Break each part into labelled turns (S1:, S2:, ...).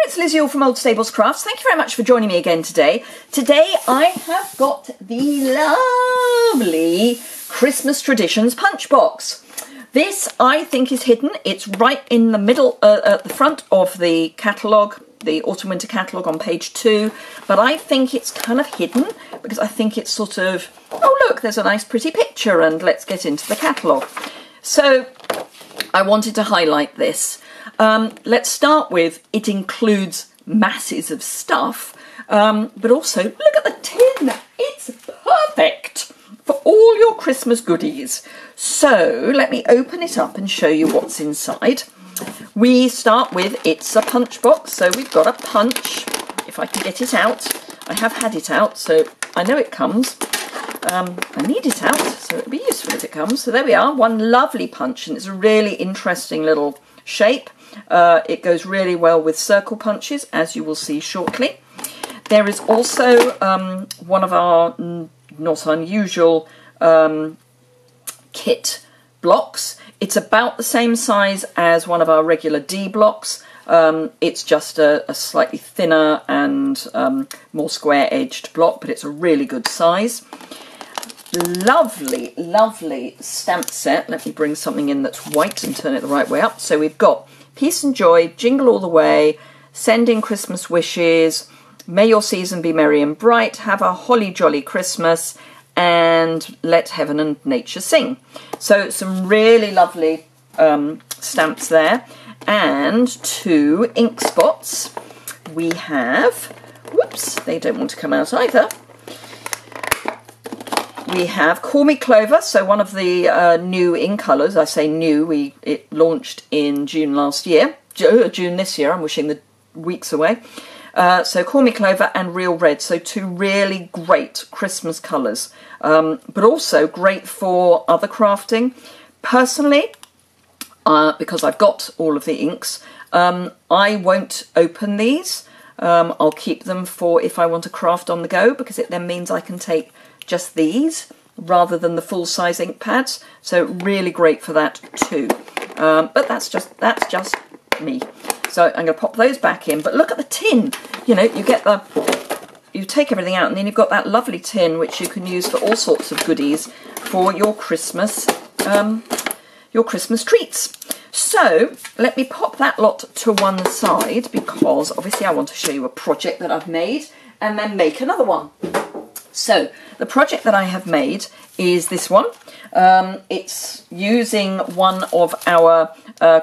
S1: it's Liz Yuille from Old Stables Crafts. Thank you very much for joining me again today. Today I have got the lovely Christmas Traditions punch box. This I think is hidden. It's right in the middle, at the front of the catalogue, the Autumn Winter catalogue on page 2. But I think it's kind of hidden because I think it's sort of, oh look, there's a nice pretty picture and let's get into the catalogue. So I wanted to highlight this. Let's start with, it includes masses of stuff, but also look at the tin. It's perfect for all your Christmas goodies. So let me open it up and show you what's inside. We start with, it's a punch box, so we've got a punch. If I can get it out, I have had it out, so I know it comes. I need it out, so it'll be useful if it comes. So there we are, one lovely punch, and it's a really interesting little shape. It goes really well with circle punches, as you will see shortly. There is also one of our not unusual kit blocks. It's about the same size as one of our regular D blocks. It's just a slightly thinner and more square-edged block, but it's a really good size. Lovely, lovely stamp set. Let me bring something in that's white and turn it the right way up. So we've got Peace and Joy, Jingle All the Way, Sending Christmas Wishes, May Your Season Be Merry and Bright, Have a Holly Jolly Christmas, and Let Heaven and Nature Sing. So some really lovely stamps there. And 2 ink spots. We have, whoops, they don't want to come out either. We have Call Me Clover, so one of the new ink colours. I say new, it launched in June last year, June this year, I'm wishing the weeks away. So Call Me Clover and Real Red, so 2 really great Christmas colours, but also great for other crafting. Personally, because I've got all of the inks, I won't open these. I'll keep them for if I want to craft on the go, because it then means I can take just these rather than the full-size ink pads, so really great for that too. But that's just me. So I'm going to pop those back in. But look at the tin. You know, you take everything out, and then you've got that lovely tin which you can use for all sorts of goodies for your Christmas treats. So let me pop that lot to one side, because obviously I want to show you a project that I've made and then make another one. So the project that I have made is this one. It's using one of our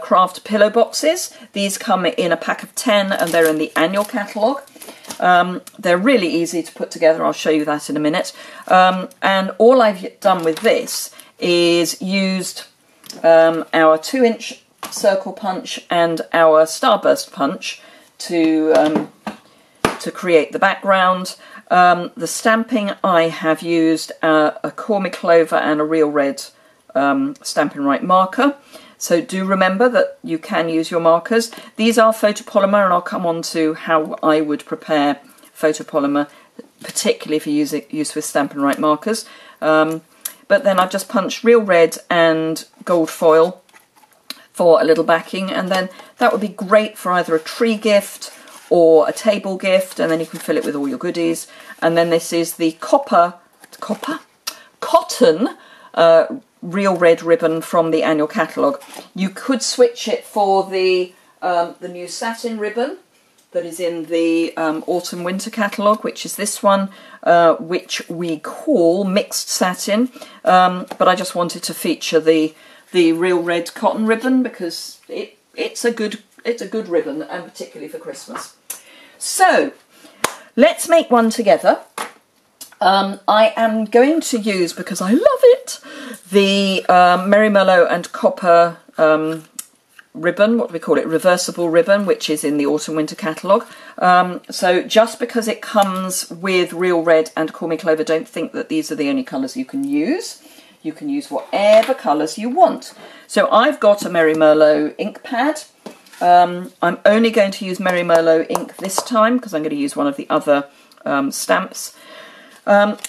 S1: craft pillow boxes. These come in a pack of 10 and they're in the annual catalogue. They're really easy to put together. I'll show you that in a minute. And all I've done with this is used our 2-inch circle punch and our starburst punch to create the background. The stamping, I have used a Call Me Clover and a Real Red Stampin' Right marker. So do remember that you can use your markers. These are photopolymer, and I'll come on to how I would prepare photopolymer, particularly if you use with Stampin' Right markers. But then I've just punched Real Red and gold foil for a little backing, and then that would be great for either a tree gift or a table gift, and then you can fill it with all your goodies. And then this is the cotton Real Red ribbon from the annual catalogue. You could switch it for the new satin ribbon that is in the Autumn Winter catalogue, which is this one, which we call mixed satin. But I just wanted to feature the Real Red cotton ribbon because it's a good ribbon, and particularly for Christmas. So let's make one together. I am going to use, because I love it, the Merry Mellow and Copper ribbon, what do we call it, reversible ribbon, which is in the Autumn Winter catalogue. So just because it comes with Real Red and Call Me Clover, don't think that these are the only colours you can use. You can use whatever colours you want. So I've got a Merry Mellow ink pad. I'm only going to use Merry Mellow ink this time because I'm going to use one of the other stamps.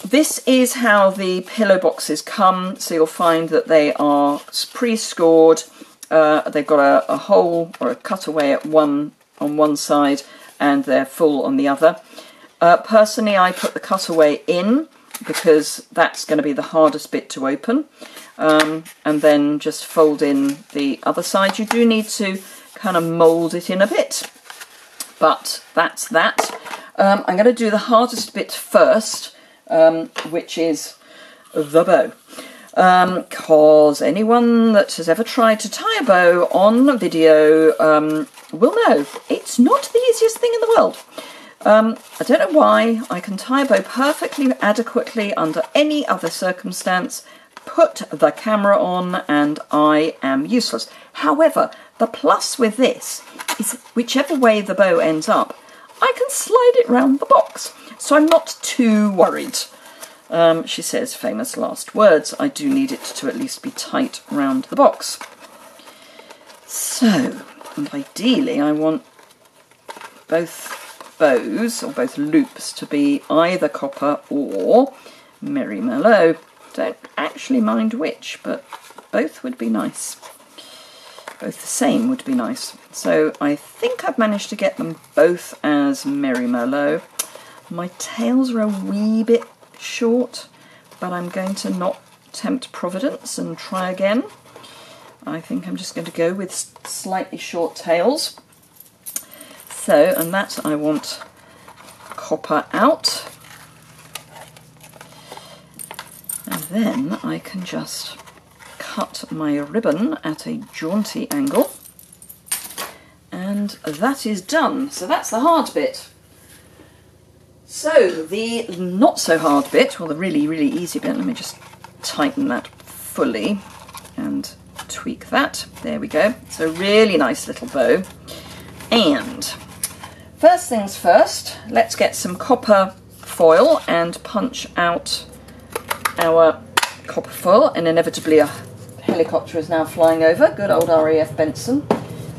S1: This is how the pillow boxes come, so you'll find that they are pre-scored. They've got a hole or a cutaway on one side, and they're full on the other. Personally, I put the cutaway in because that's going to be the hardest bit to open, and then just fold in the other side. You do need to kind of mould it in a bit, but that's that. I'm going to do the hardest bit first, which is the bow. Because anyone that has ever tried to tie a bow on video will know it's not the easiest thing in the world. I don't know why. I can tie a bow perfectly adequately under any other circumstance, put the camera on, and I am useless. However, the plus with this is whichever way the bow ends up, I can slide it round the box, so I'm not too worried. She says, famous last words, I do need it to at least be tight round the box. So, and ideally I want both bows, or both loops, to be either copper or Merry Merlot. Don't actually mind which, but both would be nice. Both the same would be nice. So I think I've managed to get them both as Merry Merlot. My tails are a wee bit short, but I'm going to not tempt Providence and try again. I think I'm just going to go with slightly short tails. So, and that I want copper out. And then I can just cut my ribbon at a jaunty angle. And that is done. So that's the hard bit. So the not so hard bit, or the really, really easy bit, let me just tighten that fully and tweak that. There we go. So really nice little bow. And first things first, let's get some copper foil and punch out our copper foil. And inevitably a helicopter is now flying over. Good old RAF Benson.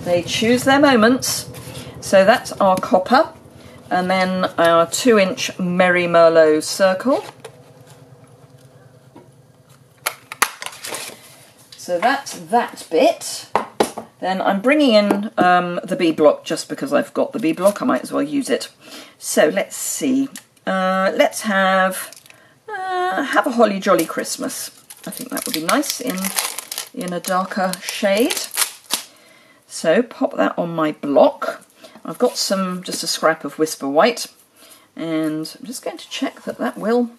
S1: They choose their moments. So that's our copper. And then our 2-inch Merry Merlot circle. So that's that bit. Then I'm bringing in the B block just because I've got the B block. I might as well use it. So let's see. Let's have a Holly Jolly Christmas. I think that would be nice in a darker shade. So pop that on my block. I've got just a scrap of Whisper White, and I'm just going to check that that will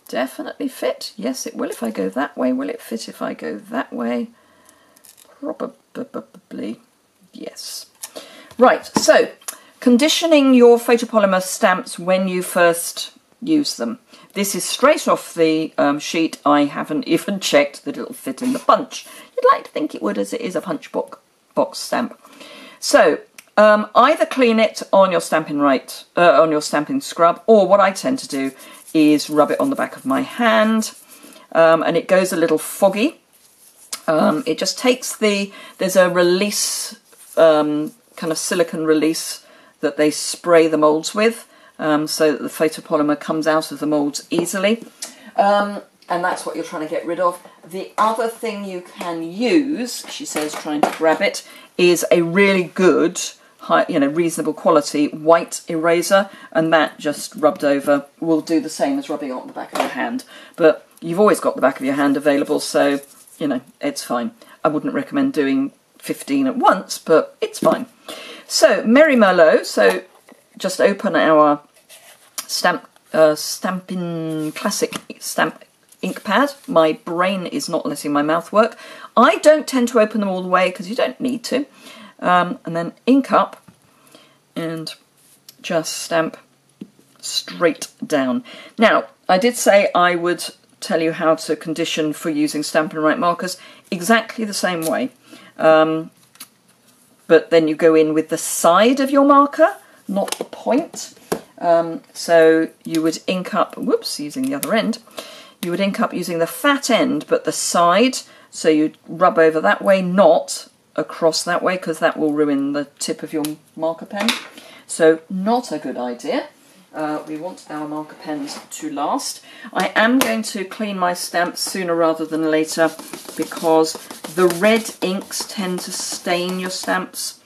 S1: definitely fit. Yes, it will if I go that way. Will it fit if I go that way? Probably yes. Right, so conditioning your photopolymer stamps when you first use them. This is straight off the sheet. I haven't even checked that it'll fit in the punch. You'd like to think it would, as it is a punch box stamp. So either clean it on your stamping scrub, or what I tend to do is rub it on the back of my hand, and it goes a little foggy. It just takes there's a release, kind of silicone release that they spray the moulds with, so that the photopolymer comes out of the moulds easily. And that's what you're trying to get rid of. The other thing you can use, she says, trying to grab it, is a really good, reasonable quality white eraser, and that just rubbed over will do the same as rubbing it on the back of your hand. But you've always got the back of your hand available, so, it's fine. I wouldn't recommend doing 15 at once, but it's fine. So, Merry Merlot, so just open our Stampin' Classic stamp ink pad. My brain is not letting my mouth work. I don't tend to open them all the way because you don't need to. And then ink up and just stamp straight down. Now, I did say I would tell you how to condition for using Stampin' Right markers exactly the same way. But then you go in with the side of your marker, not the point. So you would ink up, using the other end. You would ink up using the fat end, but the side, so you'd rub over that way, not across that way, because that will ruin the tip of your marker pen. So not a good idea. We want our marker pens to last. I am going to clean my stamps sooner rather than later, because the red inks tend to stain your stamps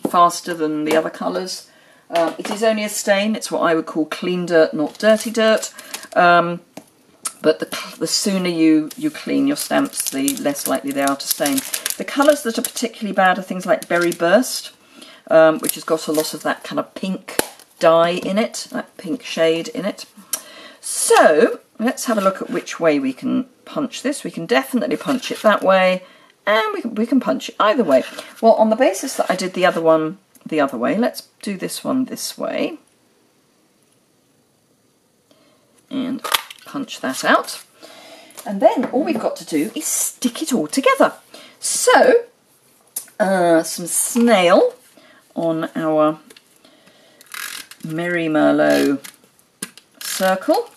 S1: faster than the other colours. It is only a stain. It's what I would call clean dirt, not dirty dirt. But the sooner you clean your stamps, the less likely they are to stain. The colours that are particularly bad are things like Berry Burst, which has got a lot of that kind of pink dye in it, that pink shade in it. So let's have a look at which way we can punch this. We can definitely punch it that way, and we can punch it either way. Well, on the basis that I did the other one the other way, let's do this one this way. And punch that out. And then all we've got to do is stick it all together. So, some snail on our Merry Merlot circle.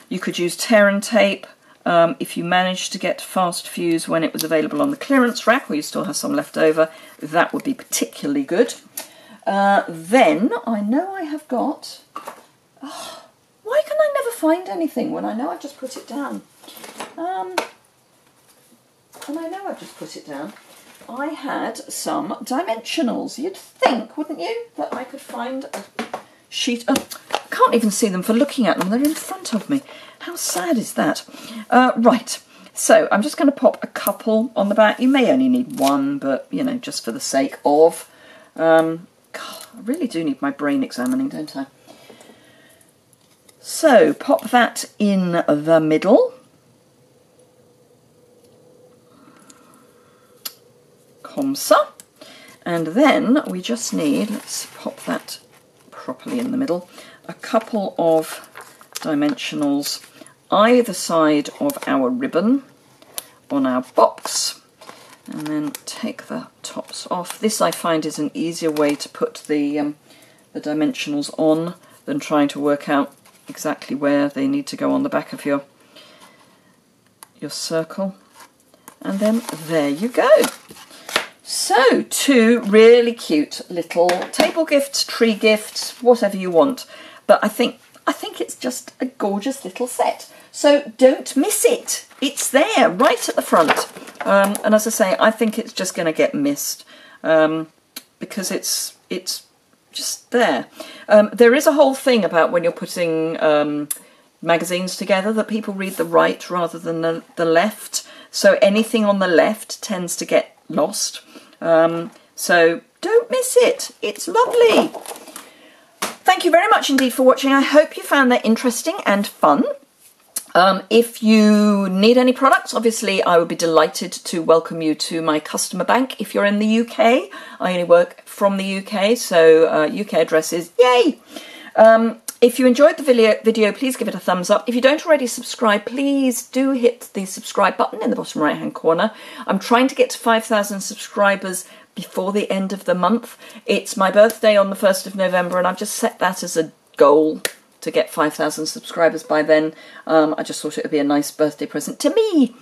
S1: You could use tear and tape if you managed to get fast fuse when it was available on the clearance rack, or you still have some left over. That would be particularly good. Then I know I have got... Oh, why can I never find anything when I know I've just put it down? I had some dimensionals. You'd think, wouldn't you, that I could find a sheet of... I can't even see them for looking at them. They're in front of me. How sad is that? Right, so I'm just going to pop a couple on the back. You may only need one, but, you know, just for the sake of... God, I really do need my brain examining, don't I? So, pop that in the middle. Comme ça. And then we just need, let's pop that properly in the middle, a couple of dimensionals either side of our ribbon on our box, and then take the tops off. This I find is an easier way to put the dimensionals on than trying to work out exactly where they need to go on the back of your circle. And then there you go. So, two really cute little table gifts, tree gifts, whatever you want. But I think it's just a gorgeous little set. So don't miss it. It's there, right at the front. And as I say, I think it's just going to get missed because it's just there. There is a whole thing about when you're putting magazines together that people read the right rather than the left. So anything on the left tends to get lost. So don't miss it. It's lovely. Thank you very much indeed for watching. I hope you found that interesting and fun. If you need any products, obviously I would be delighted to welcome you to my customer bank. If you're in the UK, I only work from the UK, so UK address is yay! If you enjoyed the video, please give it a thumbs up. If you don't already subscribe, please do hit the subscribe button in the bottom right hand corner. I'm trying to get to 5,000 subscribers before the end of the month. It's my birthday on the 1st of November and I've just set that as a goal to get 5,000 subscribers by then. I just thought it would be a nice birthday present to me.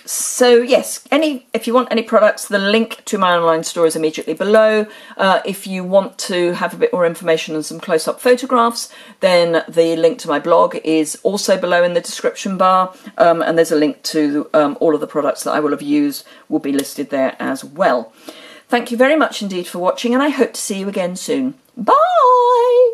S1: So yes, if you want any products, the link to my online store is immediately below. If you want to have a bit more information and some close-up photographs, then the link to my blog is also below in the description bar, and there's a link to all of the products that I will have used will be listed there as well. Thank you very much indeed for watching, and I hope to see you again soon. Bye!